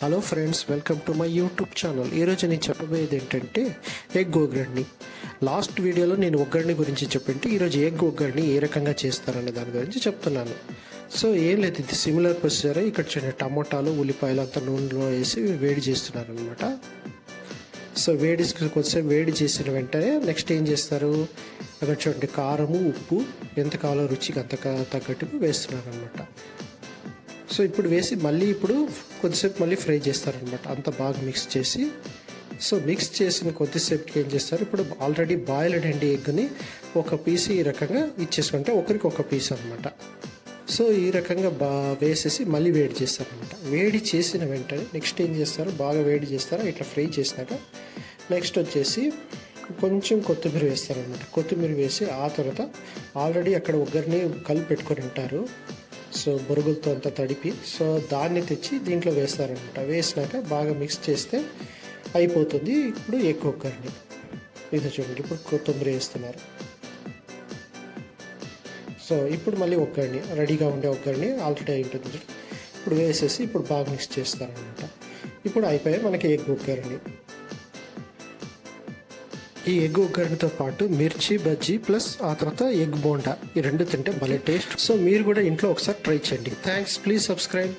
Hello friends, welcome to my YouTube channel. ఈరోజు నేను చెప్పబోయేది ఏంటంటే ఎగ్ ఒగ్గర్ని. లాస్ట్ వీడియోలో నేను ఒగ్గర్ని గురించి చెప్పింటే ఈరోజు ఎగ్ ఒగ్గర్ని ఏ రకంగా చేస్తారనే దాని గురించి చెప్తున్నాను. సో ఏం లేదు, ఇది సిమిలర్ ప్రొసీజర్. ఇక్కడ చిన్న టమోటాలు, ఉల్లిపాయలు అంతా నూనెలో వేసి వేడి చేస్తున్నారనమాట. సో కొద్దిసేపు వేడి చేసిన వెంటనే నెక్స్ట్ ఏం చేస్తారు, అక్కడ చూడండి కారము, ఉప్పు ఎంత కావాలో రుచికి అంత తగ్గట్టుగా వేస్తున్నారనమాట. సో ఇప్పుడు వేసి ఇప్పుడు కొద్దిసేపు మళ్ళీ ఫ్రై చేస్తారనమాట. అంత బాగా మిక్స్ చేసి, సో మిక్స్ చేసిన కొద్దిసేపుకి ఏం చేస్తారు, ఇప్పుడు ఆల్రెడీ బాయిల్డ్ అండి ఎగ్ని ఒక పీస్ ఈ రకంగా ఇచ్చేసుకుంటే ఒకరికి ఒక పీస్ అనమాట. సో ఈ రకంగా వేసేసి మళ్ళీ వేడి చేస్తారనమాట. వేడి చేసిన వెంటనే నెక్స్ట్ ఏం చేస్తారు, బాగా వేడి చేస్తారు. ఇట్లా ఫ్రై చేసినాక నెక్స్ట్ వచ్చేసి కొంచెం కొత్తిమీర వేస్తారనమాట. కొత్తిమీర వేసి ఆ తర్వాత ఆల్రెడీ అక్కడ ఒగ్గరిని కలిపి పెట్టుకొని ఉంటారు, సో బొరుగులతో అంతా తడిపి, సో దాన్ని తెచ్చి దీంట్లో వేస్తారనమాట. వేసినాక బాగా మిక్స్ చేస్తే అయిపోతుంది. ఇప్పుడు ఎగ్ ఒగ్గర్ని ఇది చూడండి, ఇప్పుడు కొత్తిమీర వేస్తున్నారు. సో ఇప్పుడు మళ్ళీ ఒగ్గర్ని రెడీగా ఉండే ఒగ్గర్ని ఆల్రెడీ అయి ఉంటుంది, ఇప్పుడు వేసేసి ఇప్పుడు బాగా మిక్స్ చేస్తారనమాట. ఇప్పుడు అయిపోయాయి మనకి ఎగ్ ఒగ్గర్ని. ఈ ఎగ్ ఒగ్గర్నితో పాటు మిర్చి బజ్జీ ప్లస్ ఆ తర్వాత ఎగ్ బోండా, ఈ రెండు తింటే భలే టేస్ట్. సో మీరు కూడా ఇంట్లో ఒకసారి ట్రై చేయండి. Thanks, please subscribe.